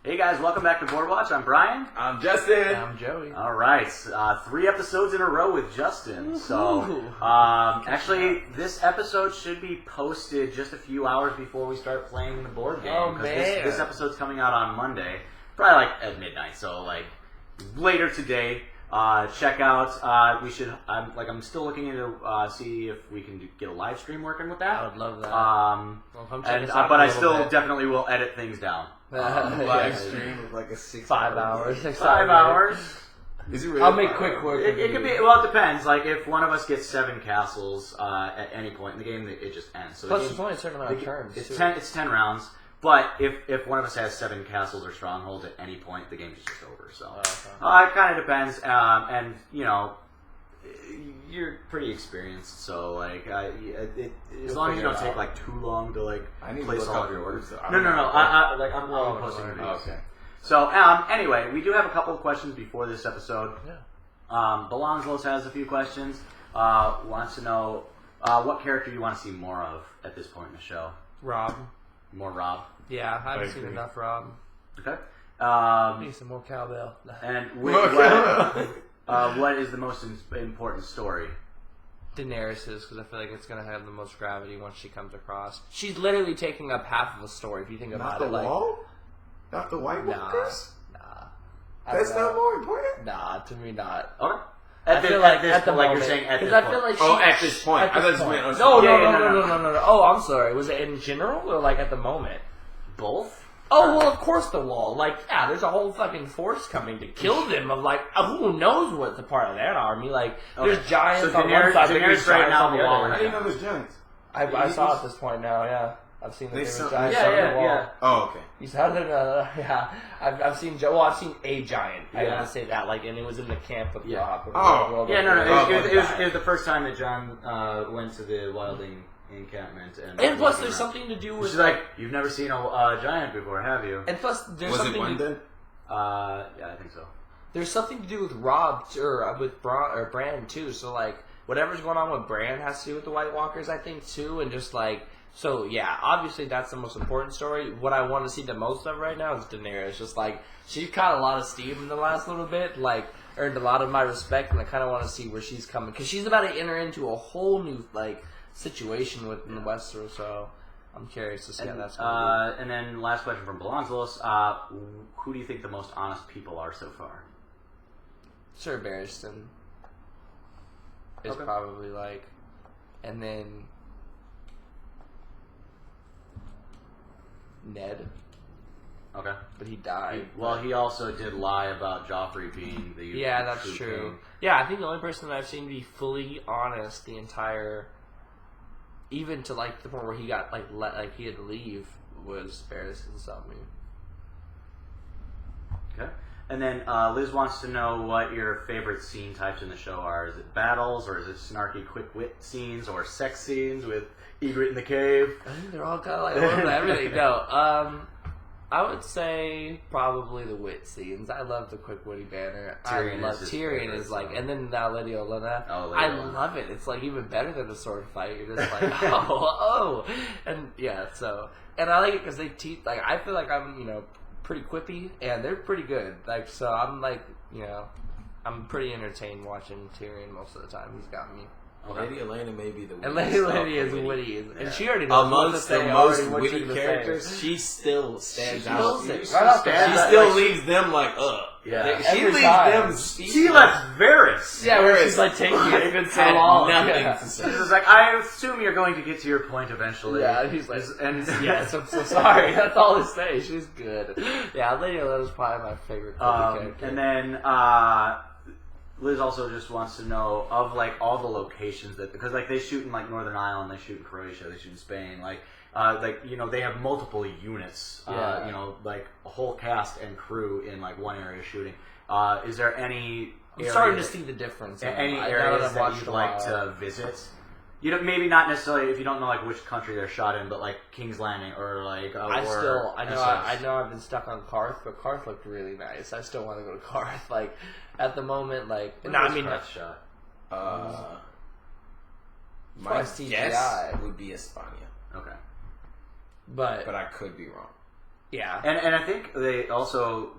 Hey guys, welcome back to Board Watch. I'm Brian. I'm Justin. And I'm Joey. Alright, 3 episodes in a row with Justin. So, actually, this episode should be posted just a few hours before we start playing the board game. Oh, man. This episode's coming out on Monday. Probably like at midnight, so like later today. Check out. I'm still looking into see if we can get a live stream working with that. I would love that. But I still definitely will edit things down. Live stream of like a 5 hours. 5 hours. Is it really? I'll make quick work. It could be. Well, it depends. Like if one of us gets 7 castles at any point in the game, it just ends. So Plus, there's only a certain amount of turns. It's 10 rounds. But if one of us has 7 castles or strongholds at any point, the game's just over. So it kind of depends. And you know, you're pretty experienced, so like as long as you don't take like too long to like place all of your orders. No. I'm posting videos. Okay. So anyway, we do have a couple of questions before this episode. Yeah. Belonzlos has a few questions. Wants to know what character you want to see more of at this point in the show. Robb. More Robb. Yeah, I haven't seen enough Robb. Okay. Need some more cowbell. And what is the most important story? Daenerys's, because I feel like it's going to have the most gravity once she comes across. She's literally taking up half of a story, if you think about it. Not the wall? Not the White Walkers? Nah. That's not more important? Nah, to me not. Okay. I feel like at the moment, you're saying at this I point. feel like At this point. I thought you meant No. Oh, I'm sorry. Was it in general or like at the moment? Both? Oh, well, of course the wall. Like, yeah, there's a whole fucking force coming to kill them of, like, who knows what's a part of that army. Like, there's giants so on one side, Daenerys there's right giants now on the the other. I didn't know there's giants. I saw at this point now, yeah. I've seen the different giants Yeah, on the wall. yeah. Oh, okay. You saw it? Yeah. I've seen a giant. I gotta say that. Like, and it was in the camp with Robb. Oh. Yeah, no. It It was the first time that John went to the Wilding encampment. And plus, there's something to do with... She's like, you've never seen a giant before, have you? And plus, there's Was something... it London? Yeah, I think so. There's something to do with Robb, or with Bran, too. So, like, whatever's going on with Bran has to do with the White Walkers, I think, too. And just, like... So, yeah, obviously that's the most important story. What I want to see the most of right now is Daenerys. Just, like, she's caught a lot of steam in the last little bit. Like, earned a lot of my respect, and I kind of want to see where she's coming. Because she's about to enter into a whole new, like... situation within the Westeros, so I'm curious to see how that's going to And then last question from Belonzlos. Who do you think the most honest people are so far? Sir Barristan is probably like, and then Ned. Okay. But he died. He also did lie about Joffrey being the that's true. King. Yeah, I think the only person that I've seen be fully honest the entire, even to like the point where he got like he had to leave, was Barristan Selmy. Okay. And then Liz wants to know what your favorite scene types in the show are. Is it battles, or is it snarky, quick wit scenes, or sex scenes with Ygritte in the cave? I think they're all kind of like a little bit of everything. No, I would say probably the wit scenes. I love the quick witty banner. Tyrion is like, and then now Lady Olenna. I love it. It's like even better than a sword fight. You're just like, and yeah. So, and I like it because they teach. Like, I feel like I'm, pretty quippy, and they're pretty good. Like, so I'm like, I'm pretty entertained watching Tyrion most of the time. He's got me. Lady Elena may be the and Lady is witty, and she already knows amongst what to say, the most what witty characters. She still stands out. Knows it. She still leaves them like, Yeah, she leaves them. She left Varys. Yeah, where she's like taking it even so long. Nothing to say. She's like, I assume you're going to get to your point eventually. Yeah, and he's like, and yes, I'm so sorry. That's all to say. She's good. Yeah, Lady Olena's probably my favorite character. And then Liz also just wants to know of like all the locations because like they shoot in like Northern Ireland, they shoot in Croatia, they shoot in Spain, they have multiple units, like a whole cast and crew in like one area shooting. Is there any? I'm starting to see the difference. Any areas that you'd like to visit? Maybe not necessarily if you don't know like which country they're shot in, but like King's Landing or like. I know I've been stuck on Karth, but Karth looked really nice. I still want to go to Karth. Like at the moment, like Karth shot. My guess would be España. Okay, but I could be wrong. Yeah. And I think they also,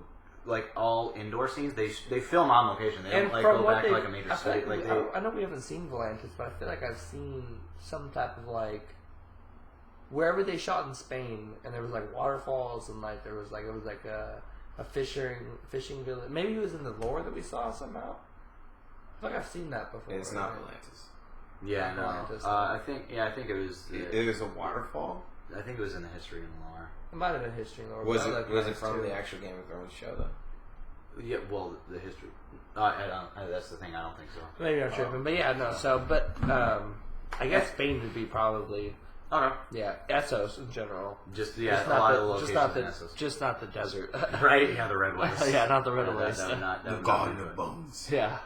like, all indoor scenes, they film on location. They don't, like, go back to, like, a major city. I know we haven't seen Volantis, but I feel like I've seen some type of, like, wherever they shot in Spain, and there was, like, waterfalls, and, like, there was, like, it was, like, a fishing village. Maybe it was in the lore that we saw somehow. I feel like I've seen that before. It's not Volantis. Yeah, no. I think it was... It was a waterfall? I think it was in the history and lore. It might have been history and lore. Was it from the actual Game of Thrones show, though? Yeah, well, the history... that's the thing, I don't think so. Maybe I'm tripping, but yeah, no. So, but I guess Spain would be probably... Okay. Yeah, Essos in general. Just a lot of the locations in Essos. Just not the desert. Right? Yeah, the red ones. Yeah, not the red ones. The Garden of Bones. Yeah.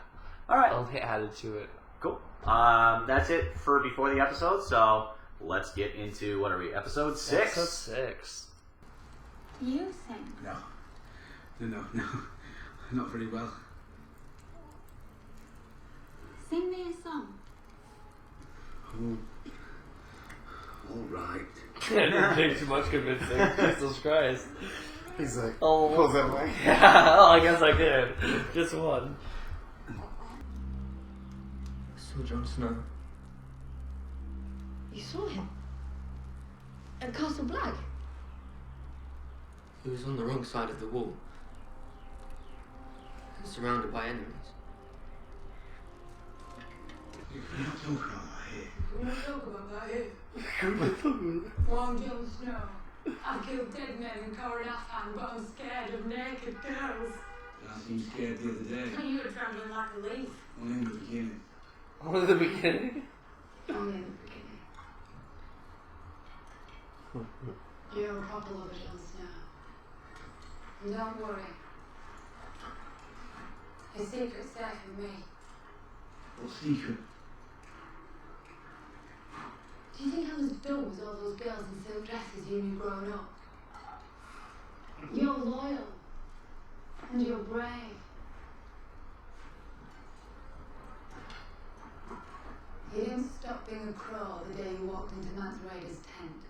Alright. Only added to it. Cool. That's it for before the episode, so let's get into, what are we, episode 6? Episode 6. You sing? No. Not very well. Sing me a song. Oh. All right. I didn't take too much convincing. Jesus Christ. He's like, oh, pulls that way. Yeah, I guess I did. Just one. I saw Jon Snow. You saw him? At Castle Black? He was on the wrong side of the wall. Surrounded by enemies. You can't talk about that here. We don't talk about that here. Well, I'm Jon Snow. I've killed dead men and covered offhand, but I'm scared of naked girls. I seemed scared the other day. You were trembling like a leaf. Only in the beginning. Only the beginning? Only in the beginning. You're a proper lover, Jon Snow. And don't worry. His secret's safe with me. What secret? Do you think I was dumb as all those girls in silk dresses you knew growing up? You're loyal. And you're brave. You didn't stop being a crow the day you walked into Mance Raider's tent.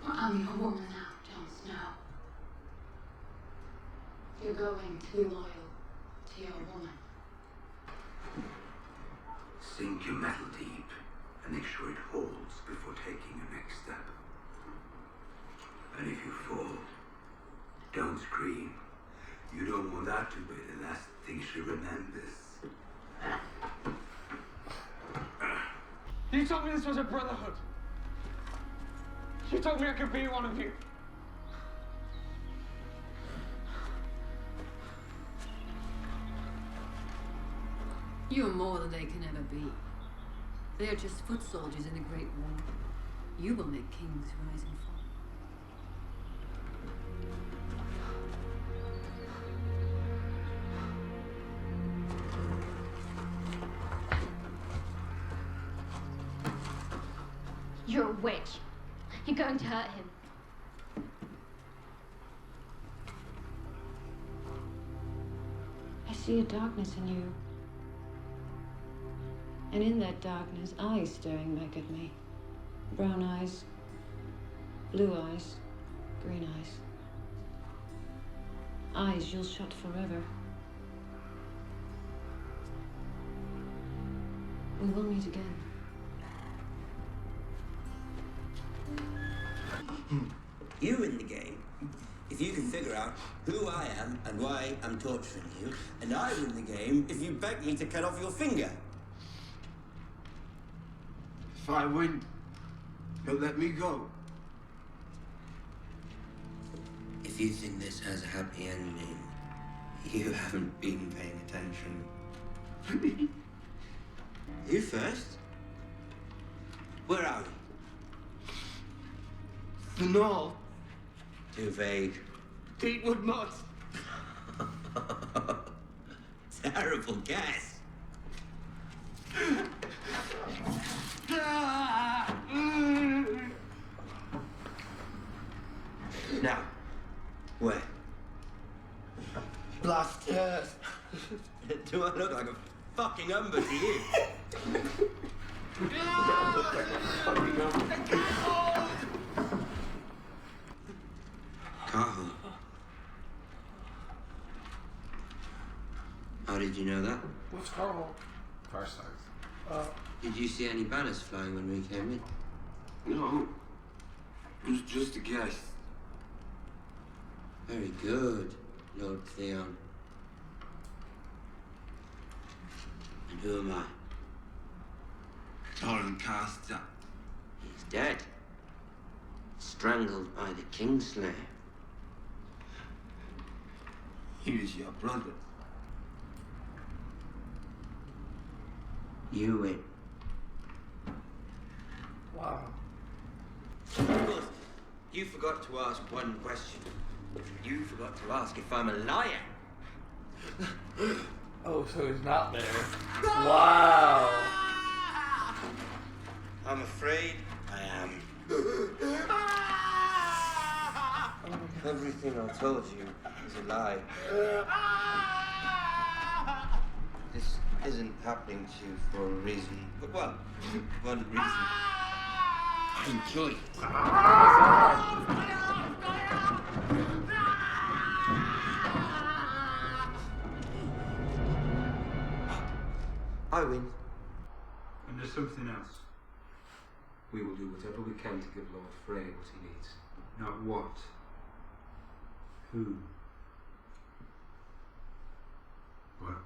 I'm your woman now, Jon Snow. You're going to be loyal to your woman. Sink your metal deep and make sure it holds before taking your next step. And if you fall, don't scream. You don't want that to be the last thing she remembers. You told me this was a brotherhood. You told me I could be one of you. You're more than they can ever be. They are just foot soldiers in the Great War. You will make kings rise and fall. You're a witch. You're going to hurt him. I see a darkness in you. And in that darkness, eyes staring back at me. Brown eyes, blue eyes, green eyes. Eyes you'll shut forever. We will meet again. You win the game if you can figure out who I am and why I'm torturing you, and I win the game if you beg me to cut off your finger. If I win, he'll let me go. If you think this has a happy ending, you haven't been paying attention. You first. Where are we? The Knoll. Too vague. Deepwood Mud. Terrible guess. Now, where? Blasters. Do I look like a fucking umber to you? Carl. How did you know that? What's Carl? Farsight. Did you see any banners flying when we came in? No. It was just a guess. Very good, Lord Theon. And who am I? Torrent Caster. He's dead. Strangled by the Kingslayer. He was your brother. You win. Wow. Of course, you forgot to ask one question. You forgot to ask if I'm a liar. Oh, so he's not there. Wow. I'm afraid I am. Everything I told you is a lie. This isn't happening to you for a reason. But one reason. I enjoy it. I win. And there's something else. We will do whatever we can to give Lord Frey what he needs. Not what. Who. What?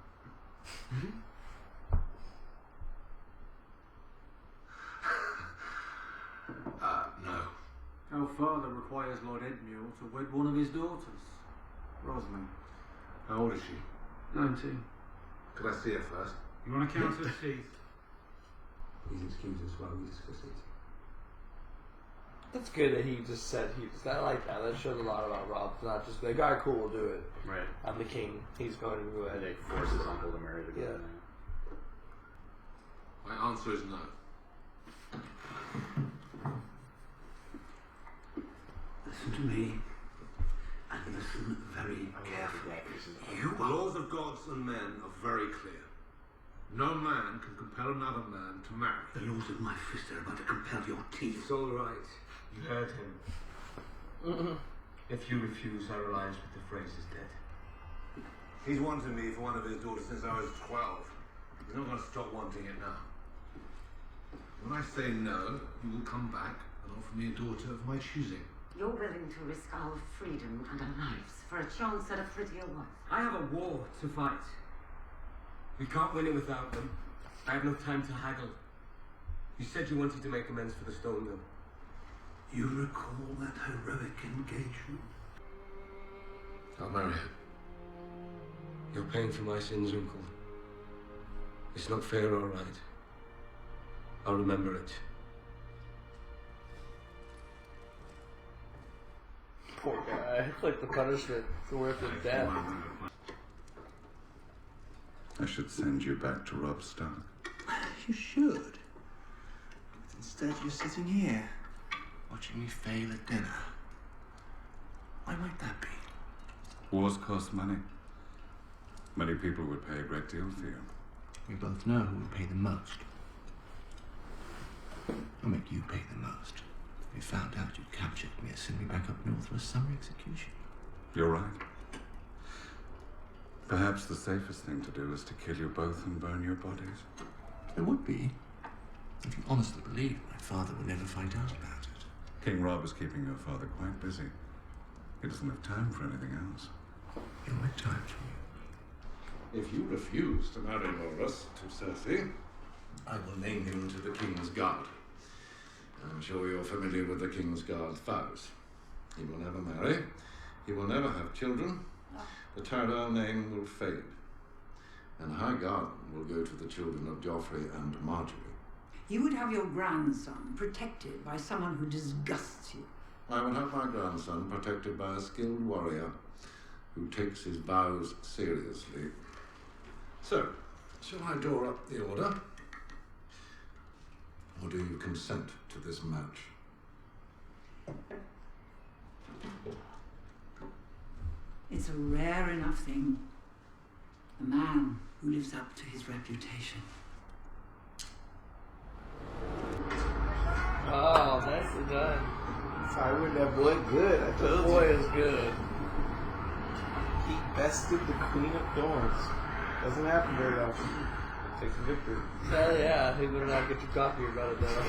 No. Our father requires Lord Edmure to wed one of his daughters, Rosamund. How old is she? 19. Could I see her first? You want to count her teeth? Please excuse us while we discuss it. That's good that he just said he was. I like that. That shows a lot about Robb. It's not just like, alright, cool, we'll do it. Right. I'm the king. He's going to do it. And they force his uncle to marry the girl. My answer is no. Listen to me, and listen very carefully. The laws of gods and men are very clear. No man can compel another man to marry. The laws of my fist are about to compel your teeth. It's all right. You heard him. If you refuse, our alliance with the Freys is dead. He's wanted me for one of his daughters since I was 12. He's not going to stop wanting it now. When I say no, you will come back and offer me a daughter of my choosing. You're willing to risk our freedom and our lives for a chance at a prettier wife. I have a war to fight. We can't win it without them. I have no time to haggle. You said you wanted to make amends for the Stone Mill. You recall that heroic engagement? I'll marry her. You're paying for my sins, Uncle. It's not fair or right. I'll remember it. Poor guy. It's like the punishment for worth of death. I should send you back to Robb Stark. You should. But instead you're sitting here, watching me fail at dinner. Why might that be? Wars cost money. Many people would pay a great deal for you. We both know who would pay the most. I'll make you pay the most. If we found out you'd captured me and sent me back up north for a summer execution. You're right. Perhaps the safest thing to do is to kill you both and burn your bodies. It would be, if you honestly believed my father would never find out about it. King Robb is keeping your father quite busy. He doesn't have time for anything else. He'll make time for you. If you refuse to marry Loras to Cersei, I will name him to the King's Guard. I'm sure you're familiar with the King's Guard's vows. He will never marry. He will never have children. The Tyrell name will fade. And High Garden will go to the children of Joffrey and Marjorie. You would have your grandson protected by someone who disgusts you. I will have my grandson protected by a skilled warrior who takes his vows seriously. So, shall I draw up the order? Or do you consent to this match? It's a rare enough thing. A man who lives up to his reputation. Nicely done. Sorry, when that boy good. I The told boy you. is good. He bested the Queen of Thorns. Doesn't happen very often. Takes a victory. Hell yeah, he better not get your coffee about it though.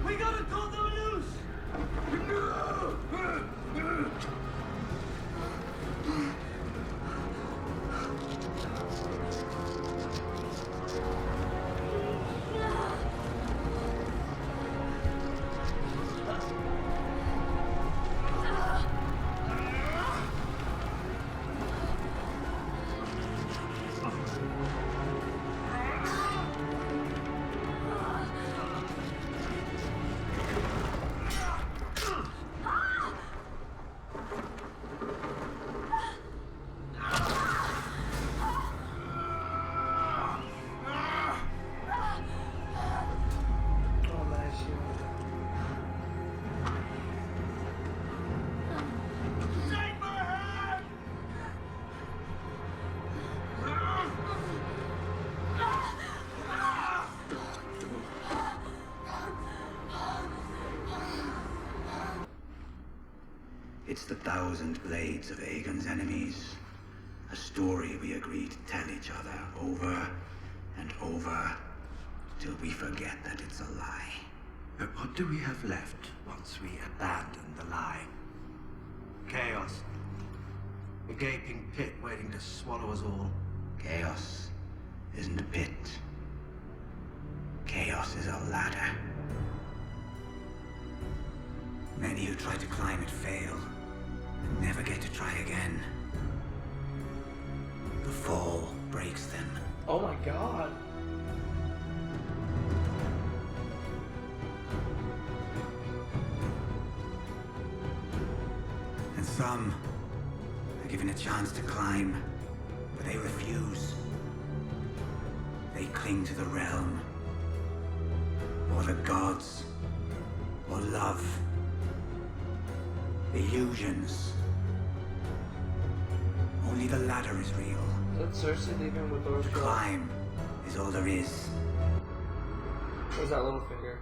We gotta cut them loose! It's the 1,000 blades of Aegon's enemies. A story we agreed to tell each other over and over till we forget that it's a lie. But what do we have left once we abandon the lie? Chaos. A gaping pit waiting to swallow us all. Chaos isn't a pit. Chaos is a ladder. Many who try to climb it fail and never get to try again. The fall breaks them. Oh my god. And some are given a chance to climb, but they refuse. They cling to the realm, or the gods, or love. Illusions. Only the ladder is real. That's Cersei leaving with those The climb is all there is. Where's that little finger?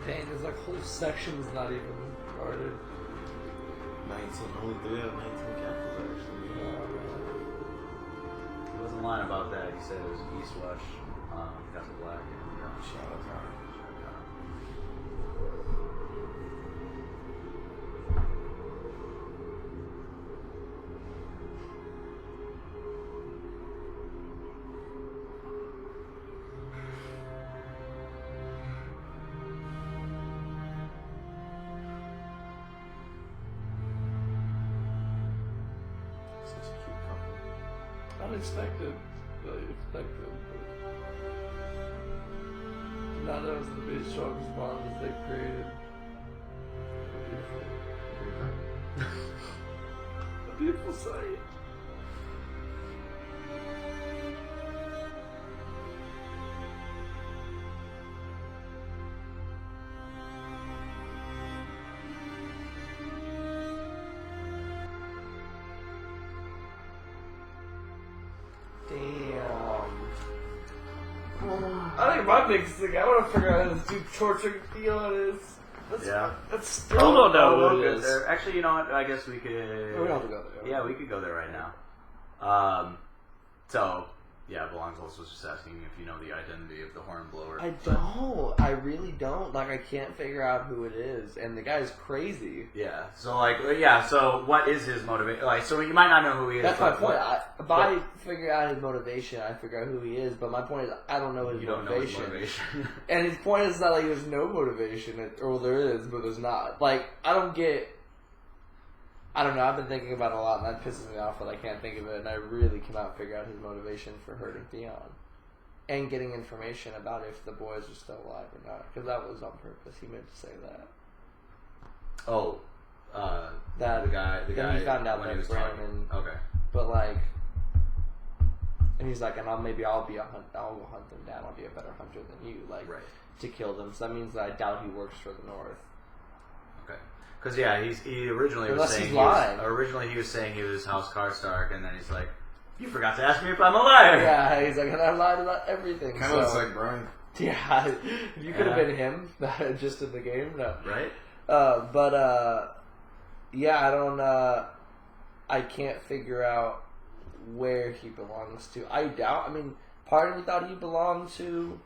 Dang, there's like whole sections not even guarded. 19, only 3 out of 19 capitals actually. He wasn't lying about that. He said it was Eastwatch, Castle Black, and Shadow Tower. Unexpected, really expected. Not that it was the biggest strongest bond as they created. A beautiful sight. I think my biggest thing, I want to figure out who this dude torturing Theon is. That's still don't know who it is. Actually, you know what? I guess we could. We don't have to go there. Yeah, we could go there right now. So, yeah, Belong's also just asking if you know the identity of the Hornblower. I don't. I really don't. Like, I can't figure out who it is, and the guy's crazy. Yeah. So, like, yeah. So, what is his motivation? Like, so you might not know who he is. That's my point. By figuring out his motivation, I figure out who he is. But my point is, I don't know his motivation. Know his motivation. And his point is that like there's no motivation, or there is, but there's not. Like, I don't get. I don't know. I've been thinking about it a lot, and that pisses me off that I can't think of it, and I really cannot figure out his motivation for hurting Theon. And getting information about if the boys are still alive or not. Because that was on purpose. He meant to say that. Oh. That the guy he found out when that he was Brienne talking. and... Okay. But, like... And he's like, and I'll be a hunt. I'll go hunt them down. I'll be a better hunter than you, like, to kill them. So that means that I doubt he works for the North. Okay. Because he originally Unless was saying he's lying. Originally he was saying he was House Karstark, and then he's like, "You forgot to ask me if I'm a liar." Yeah, he's like, and I lied about everything. Kind of looks like Brian. Yeah, you could have been him, just in the game. No, right? Yeah, I don't. I can't figure out where he belongs to. I doubt. I mean, part of me thought he belonged to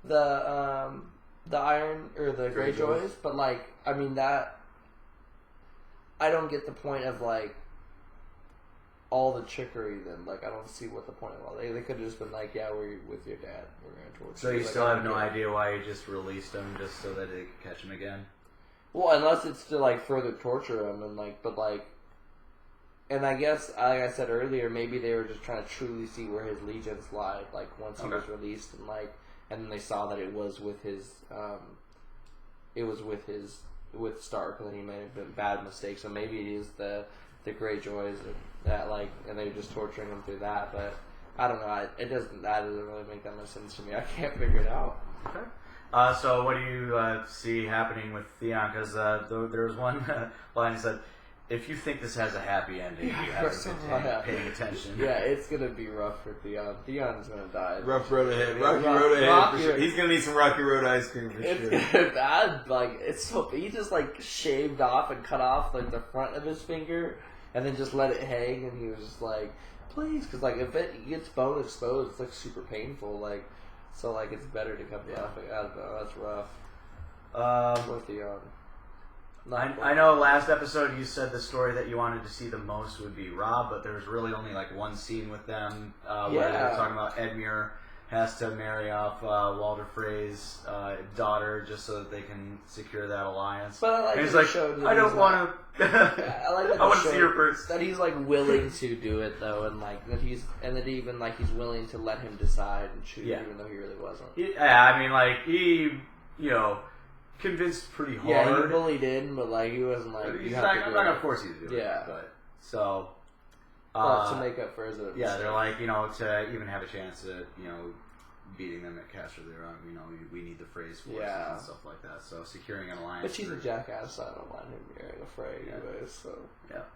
the Iron or the Greyjoys, but like, I mean that. I don't get the point of like all the trickery. Then, like, I don't see what the point of all. They could have just been like, "Yeah, we're with your dad. We're gonna torture." So you like, still have no idea why you just released him just so that they could catch him again? Well, unless it's to like further torture him and like, but like. And I guess, like I said earlier, maybe they were just trying to truly see where his allegiance lied. Like once he was released, and like, and then they saw that it was with his, with Stark, and then he made a bad mistake. So maybe it is the Greyjoys that like, and they're just torturing him through that. But I don't know. That doesn't really make that much sense to me. I can't figure it out. Okay. So what do you see happening with Theon? Because there was one line he said, "If you think this has a happy ending, you haven't been paying attention." Yeah, it's gonna be rough for Theon. Theon's gonna die. Rough road ahead. Rocky road ahead. For sure. He's gonna need some Rocky Road ice cream for sure. It's gonna be bad. Like he just like shaved off and cut off like the front of his finger, and then just let it hang. And he was just like, "Please," because like if it gets bone exposed, it's like super painful. Like so, like it's better to cut it off. Like, I don't know. That's rough. For Theon. I know last episode you said the story that you wanted to see the most would be Robb, but there's really only like one scene with them where they're talking about Edmure has to marry off Walder Frey's daughter just so that they can secure that alliance. But I like and he's that like, showed I don't want to. I like that I want to see her first. That he's like willing to do it though, and like that he's willing to let him decide and choose, even though he really wasn't. Yeah, I mean, like he, convinced pretty hard. Yeah, he bullied in, but like he wasn't like. I'm not gonna force you to do it. Yeah, but so. to make up for his own yeah, they're like, to even have a chance at beating them at Castle Theron, we need the Frey's forces and stuff like that. So securing an alliance. But she's a jackass, so I don't mind him marrying a Frey anyways. So Yep.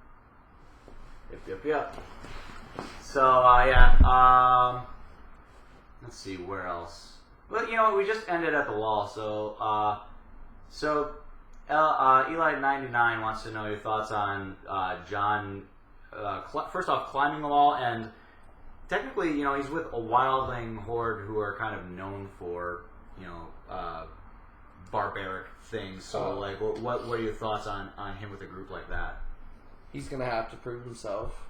So let's see where else. Well, we just ended at the wall, so Eli99 wants to know your thoughts on Jon. First off, climbing the wall, and technically, he's with a wildling horde who are kind of known for, barbaric things. So, what are your thoughts on him with a group like that? He's gonna have to prove himself,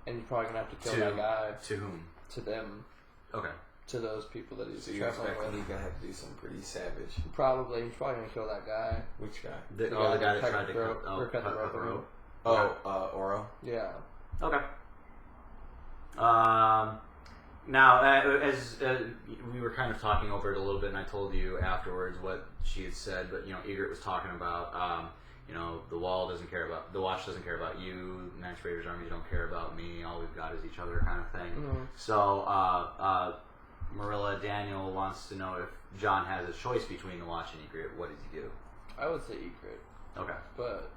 and he's probably gonna have to kill that guy. To whom? To them. Okay. To those people that he's traveling with. He's gonna have to do something pretty savage. Probably. He's probably gonna kill that guy. Which guy? The guy that tried to cut the rope. Oro. Yeah. Okay. Now, as we were kind of talking over it a little bit, and I told you afterwards what she had said, but Ygritte was talking about, the Wall doesn't care about, the Watch doesn't care about you, Knights Raiders armies don't care about me, all we've got is each other, kind of thing. Mm-hmm. So, Marilla Daniel wants to know if Jon has a choice between the Watch and Ygritte. What does he do? I would say Ygritte. Okay. But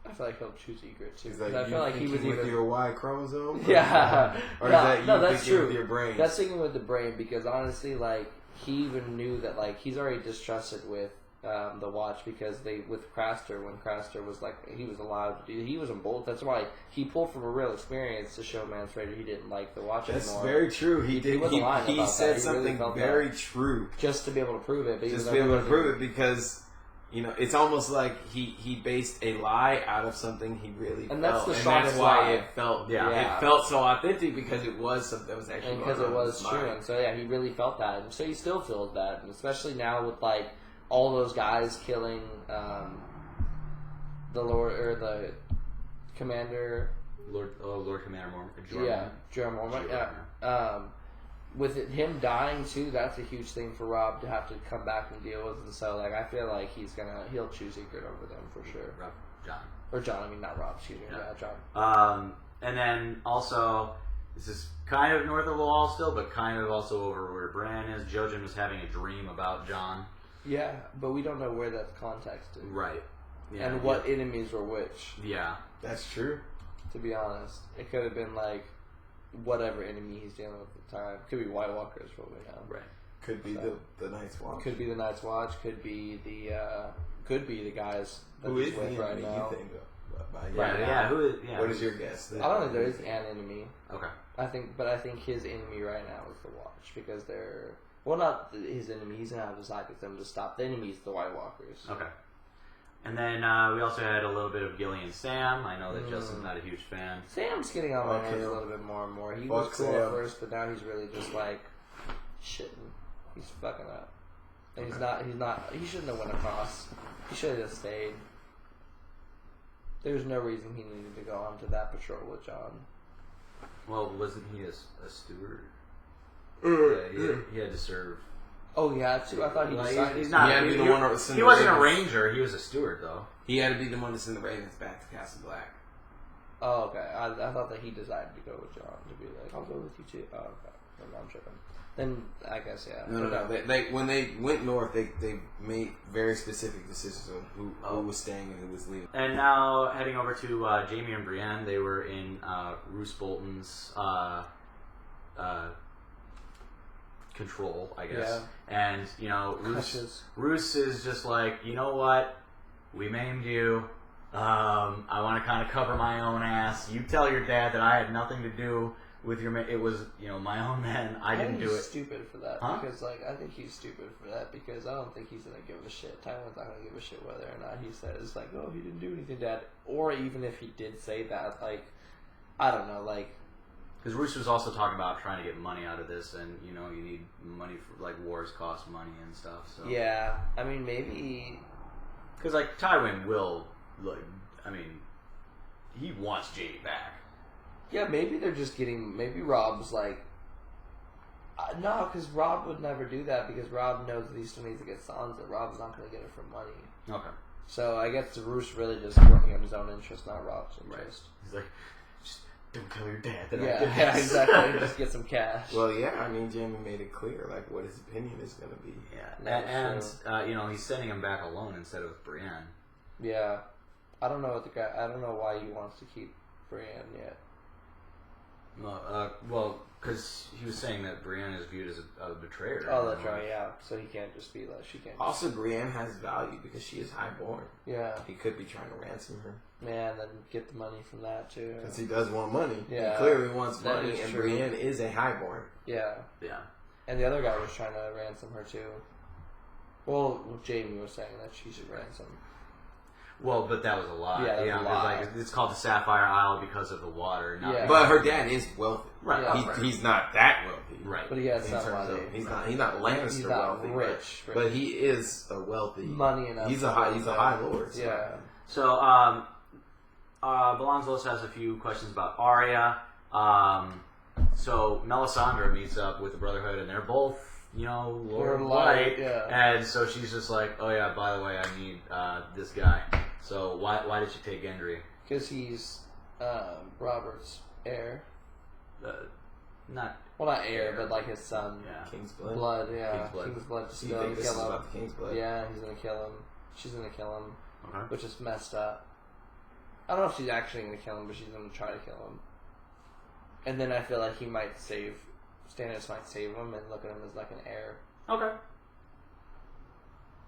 I feel like he'll choose Ygritte too. Is that I feel like he was with your Y chromosome? Yeah. Or is that you that's thinking true. with your brain? That's thinking with the brain, because honestly, like, he even knew that, like, he's already distrusted with the Watch, because with Craster, when Craster was like, he was allowed to do, he was in bold. That's why he pulled from a real experience to show Mance Rayder he didn't like the Watch anymore. That's very true. He did. He said something very true. Just to be able to prove it. Just to be able to prove it, because it's almost like he based a lie out of something he really felt. That's the and strongest that's why lie. it felt it felt so authentic, because it was something that was actually and because it was true. And so he really felt that, and so he still feels that, and especially now with like all those guys killing the Lord or Commander. Lord Commander Mormont. Yeah, Jorah Mormont. Yeah. With him dying too, that's a huge thing for Robb to have to come back and deal with, and so like I feel like he'll choose Ygritte over them for sure. John. I mean, not Robb. Excuse me. Yeah, John. And then also, this is kind of north of the wall still, but kind of also over where Brienne is. Jojen was having a dream about John. Yeah, but we don't know where that's contexted. Right. Yeah, and what enemies were which. Yeah. That's true. To be honest, it could have been like whatever enemy he's dealing with at the time. Could be White Walkers, what we know. Right. Could be the Night's Watch. Could be the Night's Watch. Could be the guys that who he's is with the right enemy now. you think of? What is your guess? I don't think there is an enemy. Okay. I think his enemy right now is the Watch because they're not his enemy. He's gonna have to side with them to stop the enemies, the White Walkers. Okay. And then we also had a little bit of Gilly and Sam. I know that Justin's not a huge fan. Sam's getting on my nerves a little bit more and more. He was cool at first, but now he's really just like shitting. He's fucking up. And he's not. He shouldn't have went across. He should have just stayed. There's no reason he needed to go onto that patrol with John. Well, wasn't he a steward? Yeah, he had to serve. Oh yeah, too. I thought he decided. He had to be the one that was He wasn't a ranger. He was a steward, though. He had to be the one to send the ravens back to Castle Black. Oh, okay. I thought that he decided to go with John to be like, I'll go with you too. Oh, okay. No, I'm tripping. Then I guess yeah. No. They when they went north, they made very specific decisions on who was staying and who was leaving. And now heading over to Jaime and Brienne, they were in Roose Bolton's control, I guess. Yeah. And you know, Roose is just like, you know what? We maimed you. I want to kind of cover my own ass. You tell your dad that I had nothing to do with your. It was, you know, my own men. I didn't do it. He's stupid for that because, like, I think he's stupid for that because I don't think he's gonna give a shit. Tywin's not gonna give a shit whether or not he says like, oh, he didn't do anything, Dad. Or even if he did say that, like, I don't know, like. Because Roose was also talking about trying to get money out of this, and you know, you need money for like wars cost money and stuff. So yeah, I mean maybe because like Tywin will, like, I mean, he wants Jaime back. Yeah, maybe they're just getting. Maybe Robb's like, no, because Robb would never do that because Robb knows that he still needs to get Sansa. Robb's not going to get it for money. Okay. So I guess Roose really just working on his own interest, not Robb's interest. Right. He's like, just don't tell your dad that I yeah, did this. Yeah, exactly. Just get some cash. Well, yeah, I mean, Jaime made it clear like what his opinion is going to be. Yeah, and you know, he's sending him back alone instead of Brienne. Yeah, I don't know what the guy. I don't know why he wants to keep Brienne yet. Well, because he was saying that Brienne is viewed as a betrayer. Oh, that's right. Yeah, so he can't just be like she can't. Also, Brienne has value because she is highborn. Yeah, he could be trying to ransom her. Yeah, and then get the money from that too. Because he does want money. Yeah, he clearly wants that money, and true. Brienne is a highborn. Yeah, yeah. And the other guy was trying to ransom her too. Well, Jaime was saying that she should ransom. Well, but that was a lie. Yeah, a lie. Like, it's called the Sapphire Isle because of the water. Yeah. But her dad is wealthy. Right. Yeah. He's not that wealthy. Right. But he has some money. He's not Lannister he's not wealthy. Rich. But he is a wealthy. Money enough. He's a high lord. So. Yeah. So, Belanzos has a few questions about Arya. So Melisandre meets up with the Brotherhood, and they're both, you know, Lord Light. Yeah. And so she's just like, oh yeah, by the way, I need this guy. So why did she take Gendry? Because he's Robert's heir. Not heir, but like his son. Yeah. King's blood. Blood, yeah. King's blood. So you think this is about the King's blood? Yeah, he's gonna kill him. She's gonna kill him. Okay. Which is messed up. I don't know if she's actually gonna kill him, but she's gonna try to kill him. And then I feel like he might Stannis might save him and look at him as like an heir. Okay.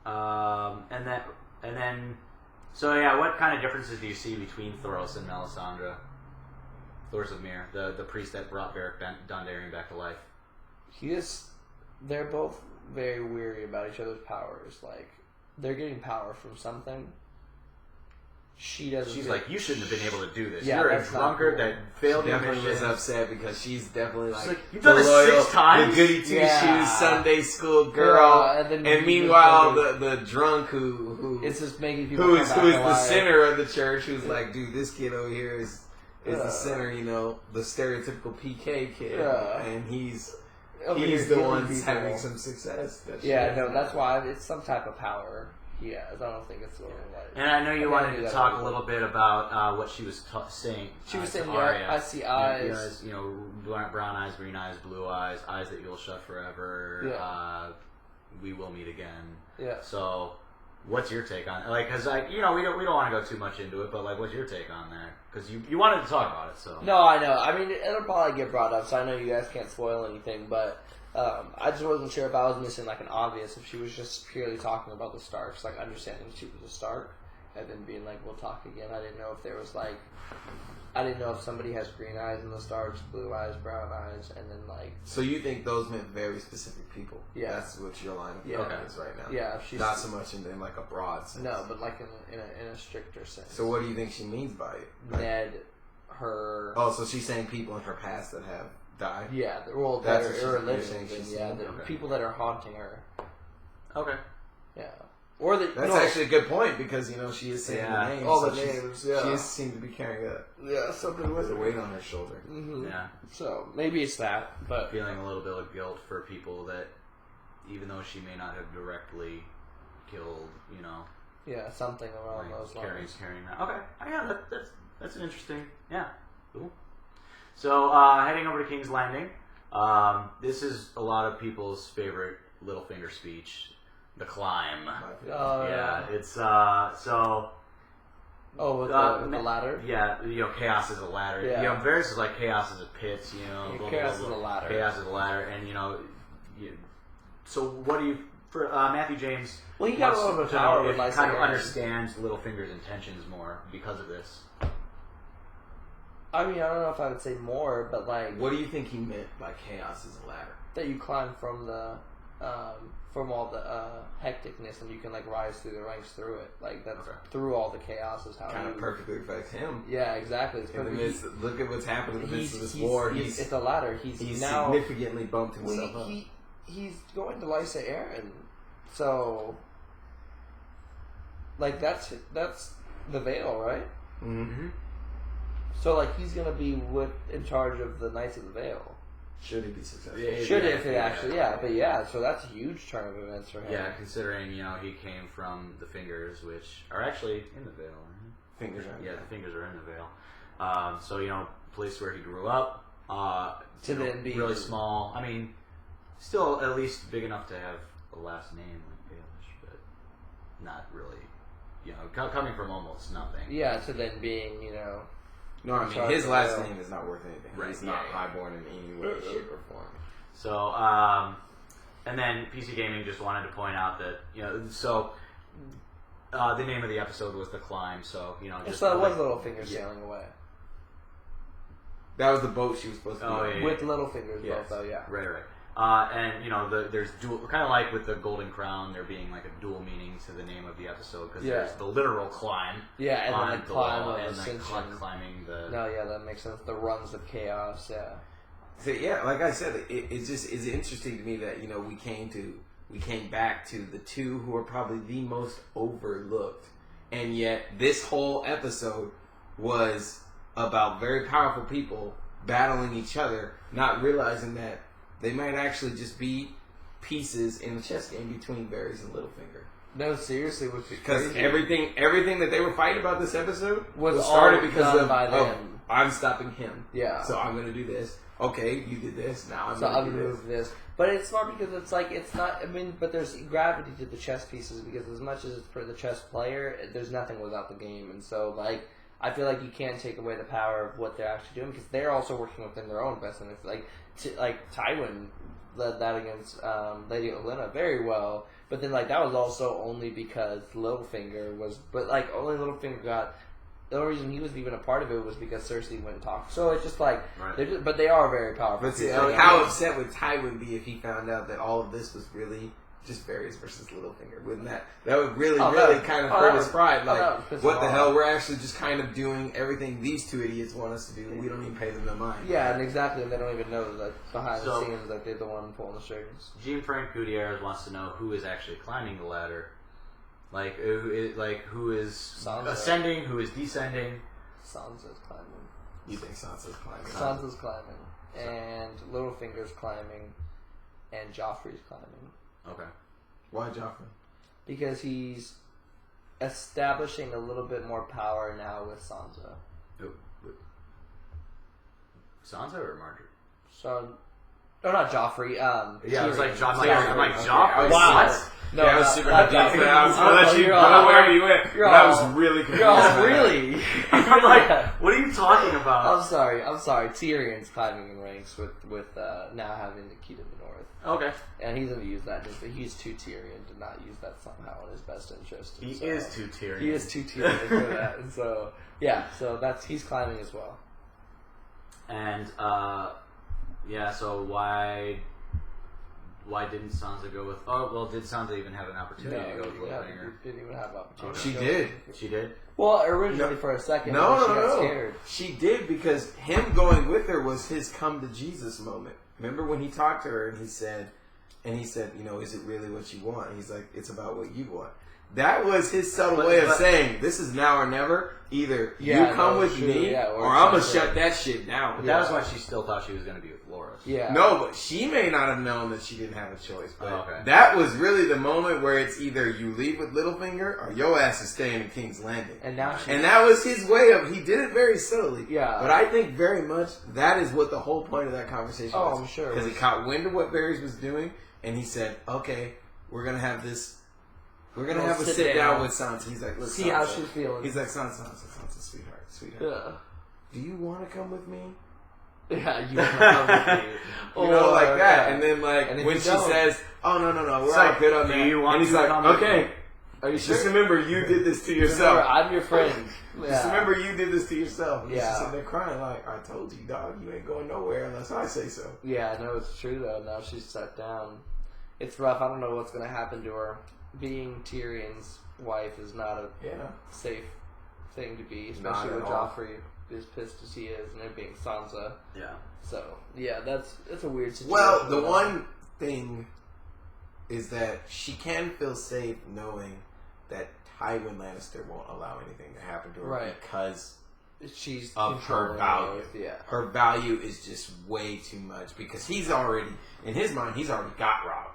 And then, so yeah, what kind of differences do you see between Thoros and Melisandre? Thoros of Myr, the priest that brought Beric Dondarrion back to life. They're both very weary about each other's powers. Like, they're getting power from something. She's like, you shouldn't have been able to do this. You're a drunkard that failed your mission. She was upset because she's definitely like you've done this loyal, 6 times. the goody two shoes Sunday school girl, and meanwhile the drunk who it's just making people who is the center of the church, who's like, dude, this kid over here is the center, the stereotypical PK kid, and he's the one having some success. That's why it's some type of power. Yeah, I don't think it's really like. And I know you wanted to talk a little bit about what she was saying. She was saying, Arya. I see eyes. Brown eyes, green eyes, blue eyes, eyes that you'll shut forever. Yeah. We will meet again. Yeah. So, what's your take on it? Like, because we don't want to go too much into it, but like, what's your take on that? Because you wanted to talk about it, so. No, I know. I mean, it'll probably get brought up, so I know you guys can't spoil anything, but. I just wasn't sure if I was missing like an obvious, if she was just purely talking about the Starks, like understanding she was a Stark, and then being like, we'll talk again. I didn't know if there was like, I didn't know if somebody has green eyes in the Starks, blue eyes, brown eyes, and then like. So you think those meant very specific people? Yeah. That's what your line of thought is right now. Yeah. She's not so much in like a broad sense. No, but like in a stricter sense. So what do you think she means by it? Like, Ned, her. Oh, so she's saying people in her past that have died? Yeah, well, that are living. People that are haunting her. Okay. Yeah. Or that's actually a good point because she is saying the names. All the names. She seems to be carrying something with a weight on her shoulder. Mm-hmm. Yeah. So maybe it's that, but feeling a little bit of guilt for people that, even though she may not have directly killed, Yeah, something around those lines. Carrying that. Okay. Yeah, that's an interesting. Yeah. Cool. So, heading over to King's Landing. This is a lot of people's favorite Littlefinger speech, the climb. It's so. Oh, with the ladder. Yeah, chaos is a ladder. Yeah. Varys is like chaos is a pit. Chaos is a ladder. Chaos is a ladder, and so what do you? For Matthew James, well, he got a little bit of power. If kind of understands Littlefinger's intentions more because of this. I mean, I don't know if I would say more, but like, what do you think he meant by chaos as a ladder? That you climb from the from all the hecticness, and you can like rise through the ranks through it. Like that's through all the chaos is how kind of perfectly affects him. Yeah, exactly. It's look at what's happened in the midst of this war. It's a ladder. He's now significantly bumped himself up. He's going to Lysa Arryn, so like that's the Vale, right? Mm-hmm. So, like, he's going to be in charge of the Knights of the Vale. Should he be successful? So that's a huge turn of events for him. Yeah, considering, he came from the Fingers, which are actually in the Vale. Fingers are in the Vale. The Fingers are in the Vale. So, place where he grew up. Then be really small. I mean, still at least big enough to have a last name like Baelish, but not really, coming from almost nothing. Yeah, to then being, No, I mean, his last name is not worth anything. Right, He's not highborn in any way, shape, or form. So, and then PC Gaming just wanted to point out that, the name of the episode was The Climb, so, just... So it was Littlefinger sailing away. That was the boat she was supposed to be on. With Littlefinger's boat, though, yeah. Right. And, there's dual... Kind of like with the Golden Crown, there being, like, a dual meaning to the name of the episode, because there's the literal climb. Yeah, and then the climb of and ascension. Climbing the... No, yeah, that makes sense. The runs of chaos, yeah. So, yeah, like I said, it's interesting to me that, we came back to the two who are probably the most overlooked. And yet, this whole episode was about very powerful people battling each other, not realizing that they might actually just be pieces in the chess game between Varys and Littlefinger. No, seriously, because everything that they were fighting about this episode was started because of them. I'm stopping him. Yeah. So I'm going to do this. Okay, you did this. Now I'm going to move this. But it's smart because it's like it's not. I mean, but there's gravity to the chess pieces because as much as it's for the chess player, there's nothing without the game, and so like. I feel like you can't take away the power of what they're actually doing because they're also working within their own best interest. Like Tywin led that against Lady Olenna very well, but then like that was also only because Littlefinger was. But like only Littlefinger got. The only reason he was even a part of it was because Cersei went and talked. So it's just like, but they are very powerful. But see, how upset would Tywin be if he found out that all of this was really just Varys versus Littlefinger. Wouldn't that would really kind of hurt his pride? Like, what the hell? We're actually just kind of doing everything these two idiots want us to do. We don't even pay them no mind. Yeah, and exactly. And they don't even know that behind the scenes that they're the one pulling the strings. Jean-Frank Gutierrez wants to know who is actually climbing the ladder. Who is Sansa. Ascending, who is descending. Sansa's climbing. You think Sansa's climbing? Sansa's climbing. And Littlefinger's climbing. And Joffrey's climbing. Okay. Why Joffrey? Because he's establishing a little bit more power now with Sansa. Sansa or Marjorie? No, not Joffrey. Yeah, I was like, Joffrey. I'm like Joffrey. Wow. No, I was super confused. I'll let you go wherever you went. That was really confused. Really? I'm like, what are you talking about? I'm sorry. Tyrion's climbing in ranks with now having the key to the north. Okay. And he's going to use that. He's too Tyrion to not use that somehow in his best interest. He is too Tyrion. He is too Tyrion for that. And so, yeah, he's climbing as well. And, so why didn't Sansa go with... Oh, well, did Sansa even have an opportunity to go with Littlefinger? Didn't even have an opportunity. She did. She did? Well, originally for a second, she got scared. She did because him going with her was his come to Jesus moment. Remember when he talked to her and he said, is it really what you want? And he's like, it's about what you want. That was his subtle way of saying, this is now or never. Either you come with me or I'm going to shut that shit down. But that was why she still thought she was going to be with Loras. Yeah. No, but she may not have known that she didn't have a choice. But that was really the moment where it's either you leave with Littlefinger or your ass is staying in King's Landing. And that was his way of, he did it very subtly. Yeah. But I think very much that is what the whole point of that conversation was. Oh, I'm sure. Because he caught wind of what Varys was doing and he said, okay, we're going to have this. We're going to have a sit down with Sansa. He's like, look, see how she's feeling. He's like, Sansa, sweetheart. Yeah. Do you want to come with me? Yeah, you want to come with me. Like that. And then, when she says, oh, no, we're all good on that. And he's like, okay. Are you sure? Just remember, you did this to yourself. Remember, I'm your friend. Just remember, you did this to yourself. And Yeah. she's sitting there crying like, I told you, dog, you ain't going nowhere unless I say so. Yeah, no, it's true, though. Now she's sat down. It's rough. I don't know what's going to happen to her. Being Tyrion's wife is not a safe thing to be, especially with Joffrey as pissed as he is, and it being Sansa. Yeah. So, yeah, it's a weird situation. Well, the one thing is that she can feel safe knowing that Tywin Lannister won't allow anything to happen to her because she's of her value. Yeah. Her value is just way too much because he's already, in his mind, he's already got Robb.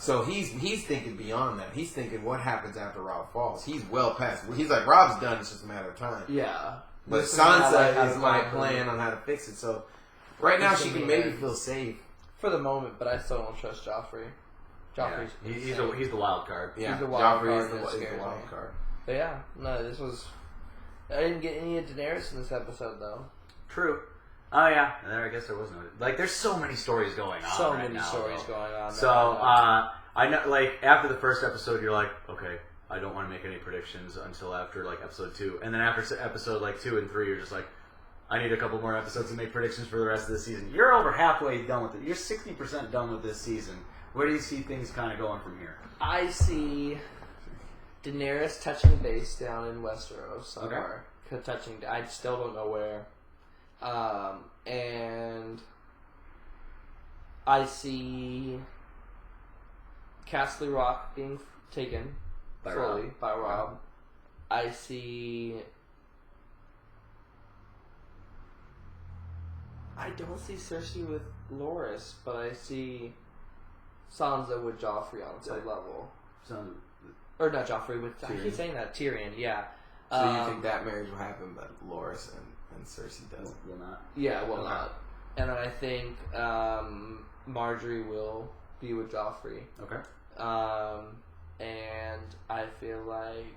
So he's thinking beyond that. He's thinking what happens after Robb falls. He's well past. He's like, Robb's done. It's just a matter of time. Yeah. But Sansa is my plan on how to fix it. So right now she can maybe feel safe for the moment, but I still don't trust Joffrey. Joffrey's he's the wild card. Yeah, he's the wild card. He's the wild card. But yeah, no, this was. I didn't get any of Daenerys in this episode though. True. Oh yeah, I guess there was no. There's so many stories going on. So many stories going on. So I know, after the first episode, you're like, okay, I don't want to make any predictions until after episode 2, and then after episode 2 and 3, you're just like, I need a couple more episodes to make predictions for the rest of the season. You're over halfway done with it. You're 60% done with this season. Where do you see things kind of going from here? I see Daenerys touching base down in Westeros somewhere. Okay. I still don't know where. And I see Castle Rock being taken slowly by Robb. I see. I don't see Cersei with Loras, but I see Sansa with Joffrey on some level. Or not Joffrey, with Tyrion. I keep saying that, Tyrion, yeah. So you think that marriage will happen, but Loras and Cersei doesn't? Will not. Yeah, will not. And then I think Marjorie will be with Joffrey. Okay. And I feel like...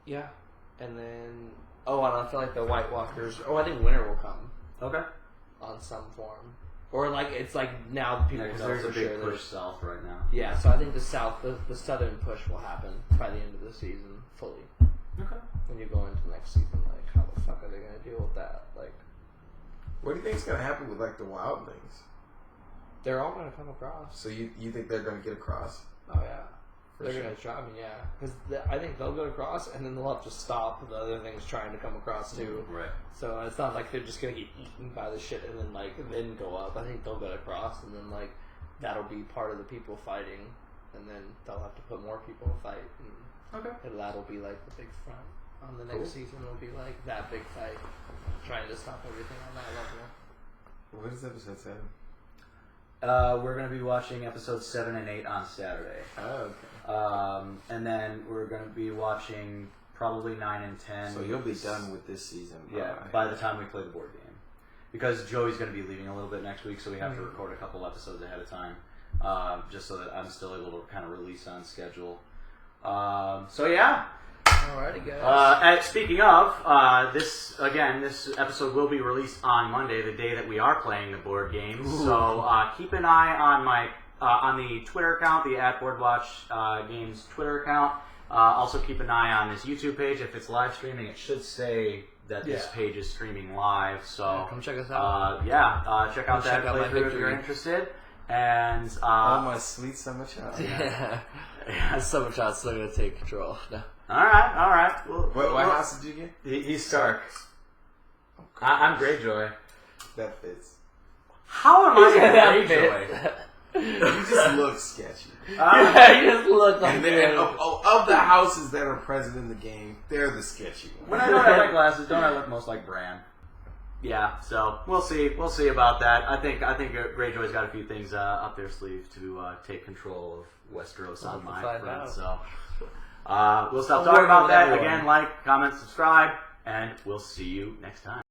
Yeah. And then... Oh, and I feel like the White Walkers... Oh, I think winter will come. Okay. On some form. Or it's now people know there's for a big sure push south right now. Yeah, so I think the southern push will happen by the end of the season fully. Okay. When you go into next season, how the fuck are they going to deal with that? What do you think is going to happen with the wildlings? They're all going to come across. So you think they're going to get across? Oh yeah. For They're sure. going to try. I mean, yeah. Because I think they'll go across, and then they'll have to stop the other things trying to come across too. Right. So it's not like they're just going to get eaten by the shit and then then go up. I think they'll go across, and then that'll be part of the people fighting, and then they'll have to put more people to fight. And that'll be the big front. On the next season, it'll be that big fight, trying to stop everything on that level. What is episode 7? We're going to be watching episodes 7 and 8 on Saturday. Oh, okay. And then we're going to be watching probably 9 and 10. So you'll be done with this season. By the time we play the board game. Because Joey's going to be leaving a little bit next week, so we have to record a couple episodes ahead of time. Just so that I'm still able to kind of release on schedule. So yeah. Alrighty, guys. Speaking of, this episode will be released on Monday, the day that we are playing the board game. Ooh. So keep an eye on my on the Twitter account, the @BoardWatch Games Twitter account. Also keep an eye on this YouTube page. If it's live streaming, it should say that this page is streaming live. So come check us out. Check out that playthrough if you're interested. And my sweet summer child. Yeah. Summer child's still gonna take control. No. All right. What house did you get? He's Stark. I'm Greyjoy. That fits. How am I Greyjoy? You just look sketchy. You just look like. And of the houses that are present in the game, they're the sketchy ones. When I don't have my glasses, don't I look most like Bran? Yeah, so we'll see. We'll see about that. I think Greyjoy's got a few things up their sleeve to take control of Westeros on my front. So we'll stop talking about that. Again, like, comment, subscribe, and we'll see you next time.